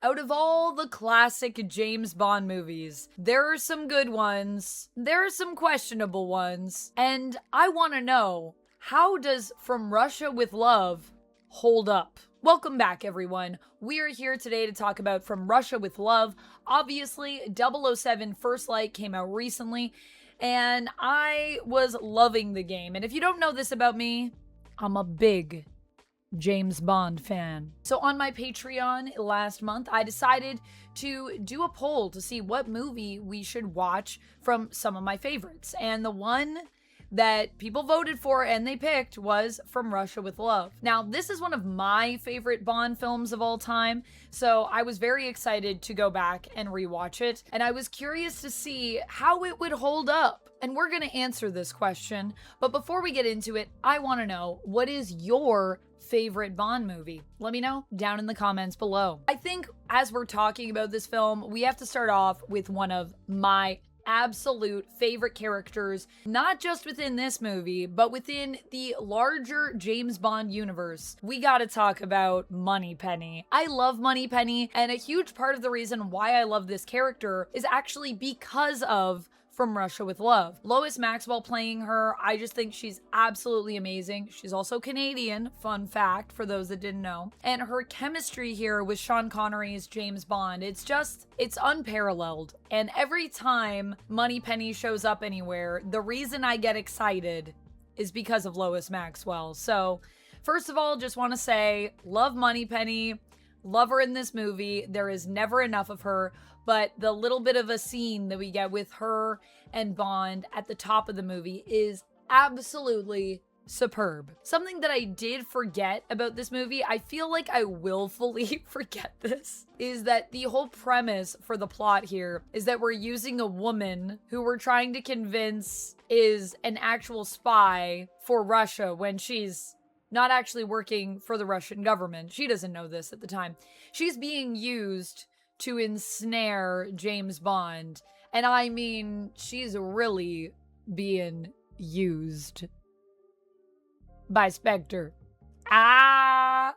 Out of all the classic James Bond movies, there are some good ones, there are some questionable ones, and I want to know, how does From Russia with Love hold up? Welcome back, everyone. We are here today to talk about From Russia with Love. Obviously, 007 First Light came out recently, and I was loving the game. And if you don't know this about me, I'm a big James Bond fan. So on my Patreon last month, I decided to do a poll to see what movie we should watch from some of my favorites. And the one that people voted for and they picked was From Russia with Love. Now, this is one of my favorite Bond films of all time, so I was very excited to go back and rewatch it, and I was curious to see how it would hold up. And we're gonna answer this question, but before we get into it, I wanna know, what is your favorite Bond movie? Let me know down in the comments below. I think as we're talking about this film, we have to start off with one of my absolute favorite characters, not just within this movie, but within the larger James Bond universe. We gotta talk about Moneypenny. I love Moneypenny, and a huge part of the reason why I love this character is actually because of From Russia with Love. Lois Maxwell playing her, I just think she's absolutely amazing. She's also Canadian, fun fact for those that didn't know. And her chemistry here with Sean Connery's James Bond, it's unparalleled. And every time Moneypenny shows up anywhere, the reason I get excited is because of Lois Maxwell. So, first of all, just want to say, love Moneypenny, love her in this movie. There is never enough of her. But the little bit of a scene that we get with her and Bond at the top of the movie is absolutely superb. Something that I did forget about this movie, I feel like I willfully forget this, is that the whole premise for the plot here is that we're using a woman who we're trying to convince is an actual spy for Russia when she's not actually working for the Russian government. She doesn't know this at the time. She's being used to ensnare James Bond. And I mean, she's really being used by Spectre. The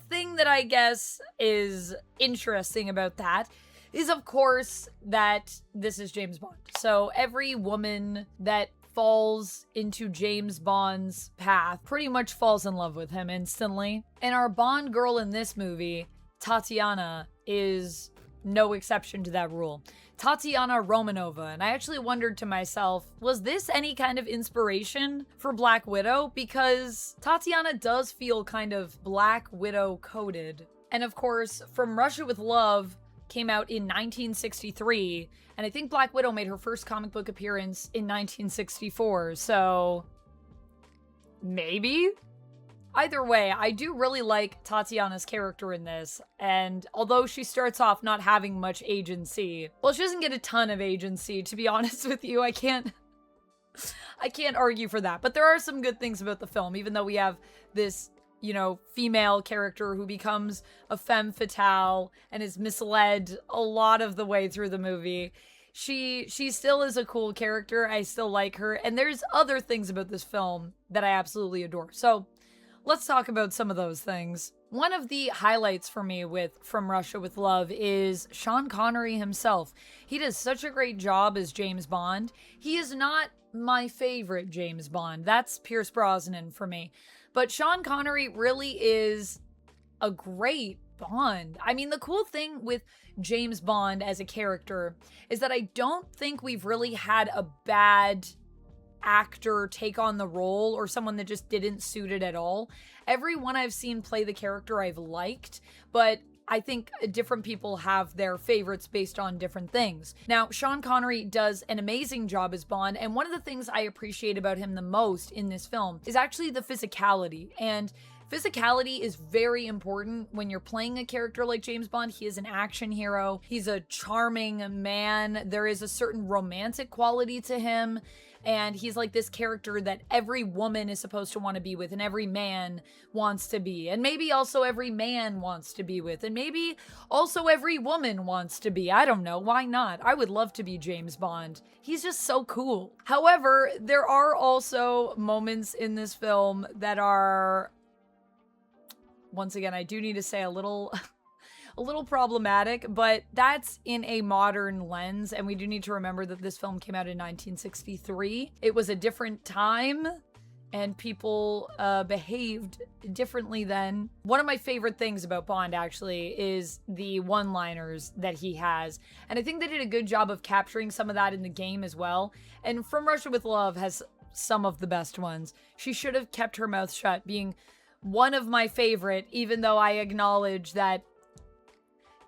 thing that I guess is interesting about that is, of course, that this is James Bond. So every woman that falls into James Bond's path pretty much falls in love with him instantly. And our Bond girl in this movie, Tatiana, is no exception to that rule. Tatiana Romanova. And I actually wondered to myself, was this any kind of inspiration for Black Widow? Because Tatiana does feel kind of Black Widow coded. And of course, From Russia with Love came out in 1963, and I think Black Widow made her first comic book appearance in 1964, so maybe? Either way, I do really like Tatiana's character in this, and although she starts off not having much agency, well, she doesn't get a ton of agency, to be honest with you. I can't argue for that, but there are some good things about the film, even though we have this, you know, female character who becomes a femme fatale and is misled a lot of the way through the movie. She still is a cool character. I still like her, and there's other things about this film that I absolutely adore. So let's talk about some of those things. One of the highlights for me with From Russia with Love is Sean Connery himself. He does such a great job as James Bond. He is not my favorite James Bond. That's Pierce Brosnan for me. But Sean Connery really is a great Bond. I mean, the cool thing with James Bond as a character is that I don't think we've really had a bad actor take on the role or someone that just didn't suit it at all. Everyone I've seen play the character I've liked, but I think different people have their favorites based on different things. Now, Sean Connery does an amazing job as Bond, and one of the things I appreciate about him the most in this film is actually the physicality. And physicality is very important when you're playing a character like James Bond. He is an action hero. He's a charming man. There is a certain romantic quality to him. And he's like this character that every woman is supposed to want to be with, and every man wants to be. And maybe also every man wants to be with. And maybe also every woman wants to be. I don't know. Why not? I would love to be James Bond. He's just so cool. However, there are also moments in this film that are, once again, I do need to say a little a little problematic, but that's in a modern lens. And we do need to remember that this film came out in 1963. It was a different time, and people behaved differently then. One of my favorite things about Bond, actually, is the one-liners that he has. And I think they did a good job of capturing some of that in the game as well. And From Russia with Love has some of the best ones. She should have kept her mouth shut, being one of my favorite, even though I acknowledge that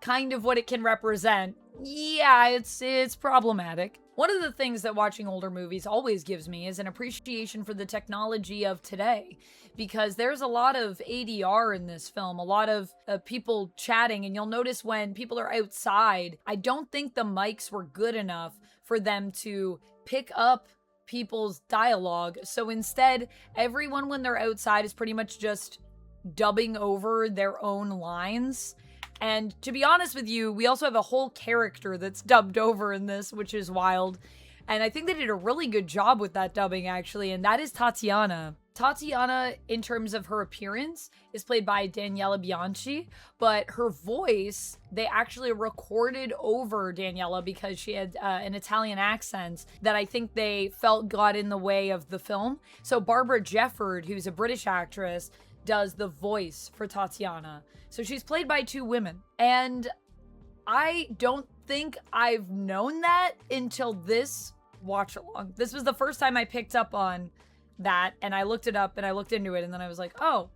kind of what it can represent, yeah, it's problematic. One of the things that watching older movies always gives me is an appreciation for the technology of today, because there's a lot of ADR in this film, a lot of people chatting, and you'll notice when people are outside, I don't think the mics were good enough for them to pick up people's dialogue. So instead, everyone when they're outside is pretty much just dubbing over their own lines. And to be honest with you, we also have a whole character that's dubbed over in this, which is wild. And I think they did a really good job with that dubbing, actually, and that is Tatiana. Tatiana, in terms of her appearance, is played by Daniela Bianchi, but her voice, they actually recorded over Daniela because she had an Italian accent that I think they felt got in the way of the film. So Barbara Jefford, who's a British actress, does the voice for Tatiana. So she's played by two women. And I don't think I've known that until this watch along. This was the first time I picked up on that, and I looked it up and I looked into it, and then I was like, oh,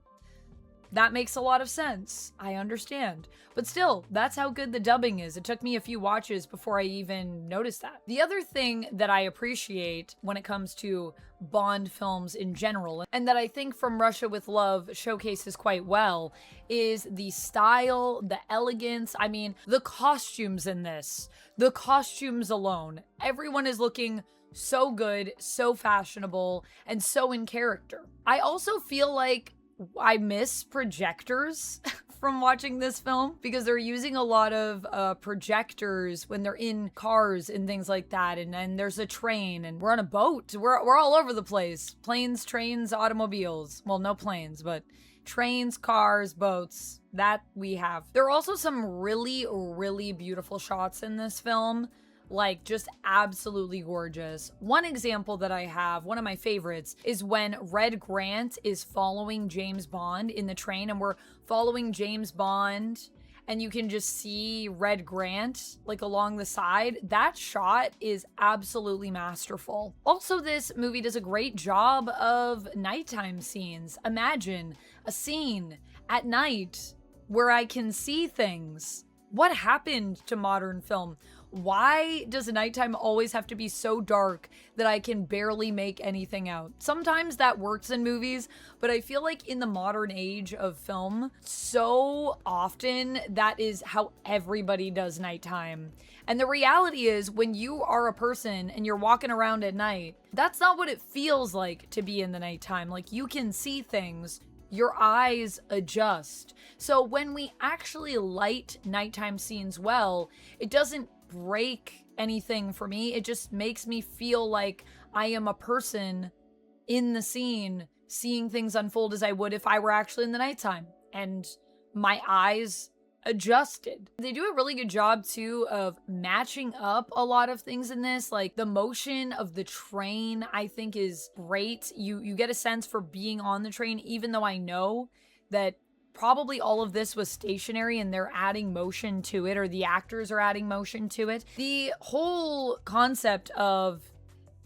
that makes a lot of sense. I understand. But still, that's how good the dubbing is. It took me a few watches before I even noticed that. The other thing that I appreciate when it comes to Bond films in general, and that I think From Russia with Love showcases quite well, is the style, the elegance. I mean, the costumes in this. The costumes alone. Everyone is looking so good, so fashionable, and so in character. I also feel like I miss projectors from watching this film, because they're using a lot of projectors when they're in cars and things like that. And then there's a train, and we're on a boat. We're all over the place. Planes, trains, automobiles. Well, no planes, but trains, cars, boats. That we have. There are also some really, really beautiful shots in this film. Like, just absolutely gorgeous. One example that I have, one of my favorites, is when Red Grant is following James Bond in the train, and we're following James Bond, and you can just see Red Grant, like, along the side. That shot is absolutely masterful. Also, this movie does a great job of nighttime scenes. Imagine a scene at night where I can see things. What happened to modern film? Why does nighttime always have to be so dark that I can barely make anything out? Sometimes that works in movies, but I feel like in the modern age of film, so often that is how everybody does nighttime. And the reality is, when you are a person and you're walking around at night, that's not what it feels like to be in the nighttime. Like, you can see things. Your eyes adjust. So when we actually light nighttime scenes well, it doesn't break anything for me. It just makes me feel like I am a person in the scene, seeing things unfold as I would if I were actually in the nighttime. And my eyes adjusted. They do a really good job too of matching up a lot of things in this. Like, the motion of the train, I think, is great. You get a sense for being on the train, even though I know that probably all of this was stationary and they're adding motion to it, or the actors are adding motion to it. The whole concept of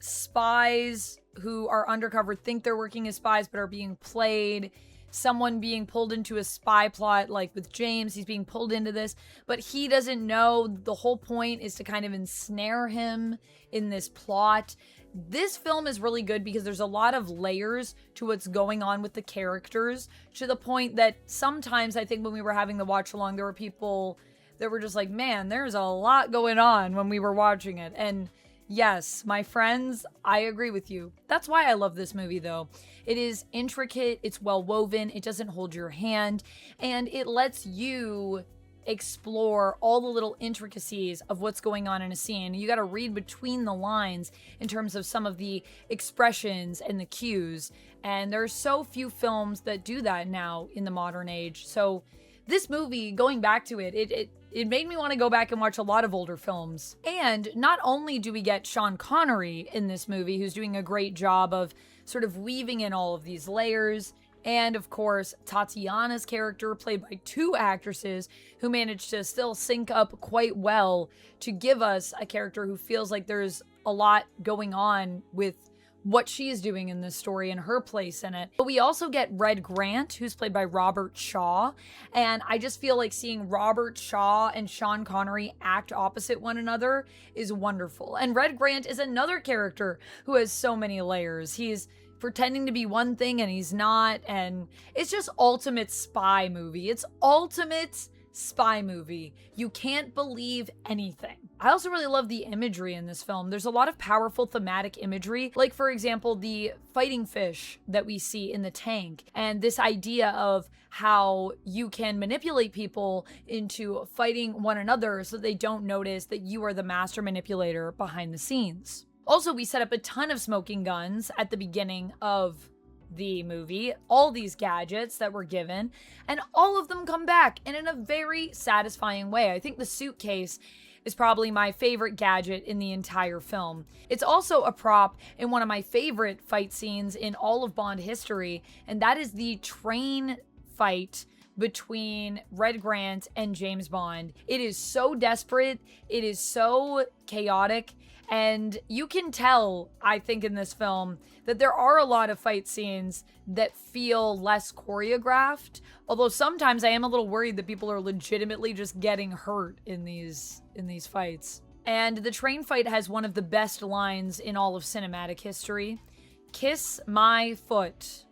spies who are undercover, think they're working as spies but are being played, someone being pulled into a spy plot, like with James, he's being pulled into this, but he doesn't know. The whole point is to kind of ensnare him in this plot. This film is really good because there's a lot of layers to what's going on with the characters, to the point that sometimes I think when we were having the watch along, there were people that were just like, man, there's a lot going on when we were watching it. And yes, my friends, I agree with you. That's why I love this movie, though. It is intricate, it's well woven, it doesn't hold your hand, and it lets you explore all the little intricacies of what's going on in a scene. You got to read between the lines in terms of some of the expressions and the cues. And there's so few films that do that now in the modern age. So This movie, going back to it made me want to go back and watch a lot of older films. And not only do we get Sean Connery in this movie, who's doing a great job of sort of weaving in all of these layers, and of course, Tatiana's character, played by two actresses who managed to still sync up quite well to give us a character who feels like there's a lot going on with what she's doing in this story and her place in it. But we also get Red Grant, who's played by Robert Shaw. And I just feel like seeing Robert Shaw and Sean Connery act opposite one another is wonderful. And Red Grant is another character who has so many layers. He's pretending to be one thing and he's not, and it's just ultimate spy movie. It's ultimate spy movie. You can't believe anything. I also really love the imagery in this film. There's a lot of powerful thematic imagery, like for example, the fighting fish that we see in the tank, and this idea of how you can manipulate people into fighting one another so they don't notice that you are the master manipulator behind the scenes. Also, we set up a ton of smoking guns at the beginning of the movie, all these gadgets that were given, and all of them come back and in a very satisfying way. I think the suitcase is probably my favorite gadget in the entire film. It's also a prop in one of my favorite fight scenes in all of Bond history, and that is the train fight between Red Grant and James Bond. It is so desperate, it is so chaotic, and you can tell, I think, in this film that there are a lot of fight scenes that feel less choreographed, although sometimes I am a little worried that people are legitimately just getting hurt in these fights. And the train fight has one of the best lines in all of cinematic history. "Kiss my foot."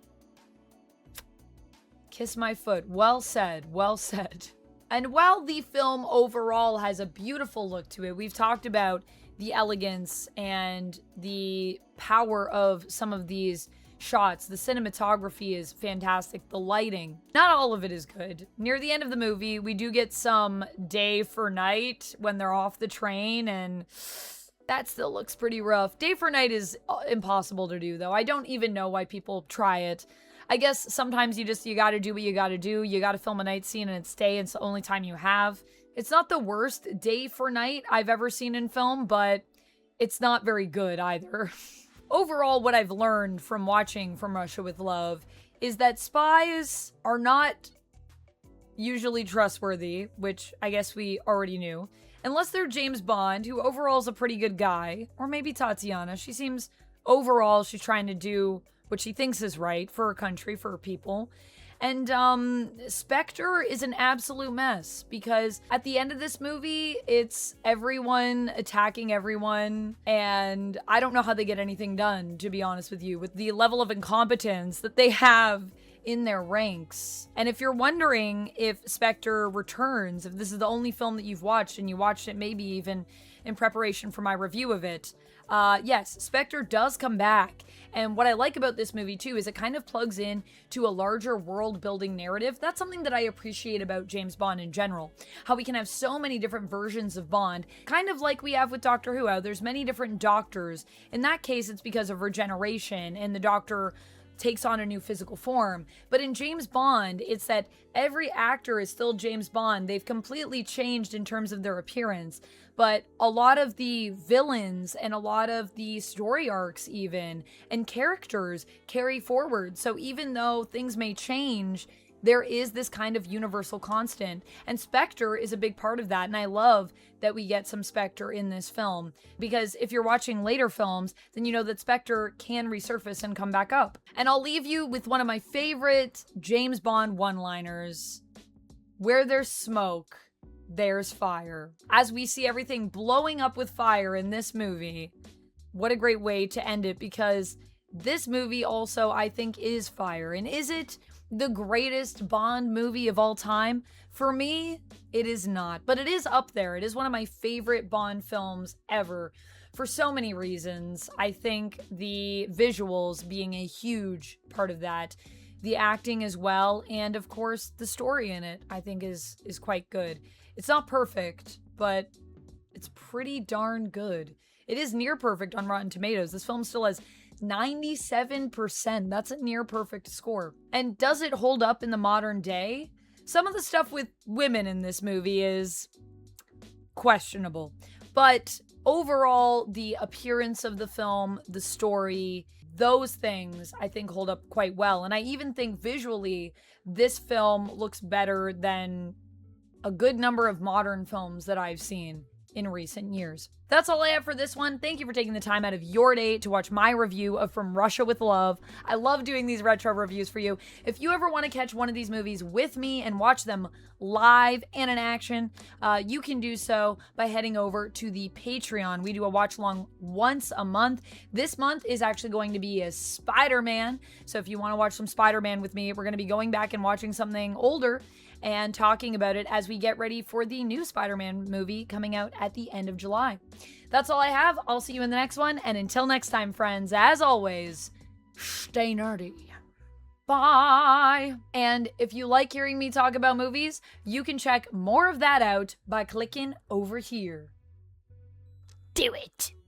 Kiss my foot. Well said. Well said. And while the film overall has a beautiful look to it, we've talked about the elegance and the power of some of these shots. The cinematography is fantastic. The lighting, not all of it is good. Near the end of the movie, we do get some day for night when they're off the train, and that still looks pretty rough. Day for night is impossible to do, though. I don't even know why people try it. I guess sometimes you gotta do what you gotta do. You gotta film a night scene and it's day. It's the only time you have. It's not the worst day for night I've ever seen in film, but it's not very good either. Overall, what I've learned from watching From Russia with Love is that spies are not usually trustworthy, which I guess we already knew, unless they're James Bond, who overall is a pretty good guy, or maybe Tatiana. She seems, overall, she's trying to do what she thinks is right for her country, for her people. And Spectre is an absolute mess, because at the end of this movie, it's everyone attacking everyone, and I don't know how they get anything done, to be honest with you, with the level of incompetence that they have in their ranks. And if you're wondering if Spectre returns, if this is the only film that you've watched, and you watched it maybe even in preparation for my review of it, yes, Spectre does come back. And what I like about this movie too is it kind of plugs in to a larger world building narrative. That's something that I appreciate about James Bond in general. How we can have so many different versions of Bond, kind of like we have with Doctor Who. How there's many different doctors. In that case, it's because of regeneration and the Doctor takes on a new physical form. But in James Bond, it's that every actor is still James Bond. They've completely changed in terms of their appearance. But a lot of the villains and a lot of the story arcs even and characters carry forward. So even though things may change, there is this kind of universal constant. And Spectre is a big part of that. And I love that we get some Spectre in this film. Because if you're watching later films, then you know that Spectre can resurface and come back up. And I'll leave you with one of my favorite James Bond one-liners. Where there's smoke, there's fire. As we see everything blowing up with fire in this movie, what a great way to end it, because this movie also, I think, is fire. And is it the greatest Bond movie of all time? For me, it is not, but it is up there. It is one of my favorite Bond films ever for so many reasons. I think the visuals being a huge part of that, the acting as well, and of course the story in it, I think is quite good. It's not perfect, but it's pretty darn good. It is near perfect on Rotten Tomatoes. This film still has 97%. That's a near perfect score. And does it hold up in the modern day? Some of the stuff with women in this movie is questionable. But overall, the appearance of the film, the story, those things I think hold up quite well. And I even think visually, this film looks better than a good number of modern films that I've seen in recent years. That's all I have for this one. Thank you for taking the time out of your day to watch my review of From Russia with Love. I love doing these retro reviews for you. If you ever want to catch one of these movies with me and watch them live and in action, you can do so by heading over to the Patreon. We do a watch along once a month. This month is actually going to be a Spider-Man. So if you want to watch some Spider-Man with me, we're going to be going back and watching something older and talking about it as we get ready for the new Spider-Man movie coming out at the end of July. That's all I have. I'll see you in the next one. And until next time, friends, as always, stay nerdy. Bye. And if you like hearing me talk about movies, you can check more of that out by clicking over here. Do it.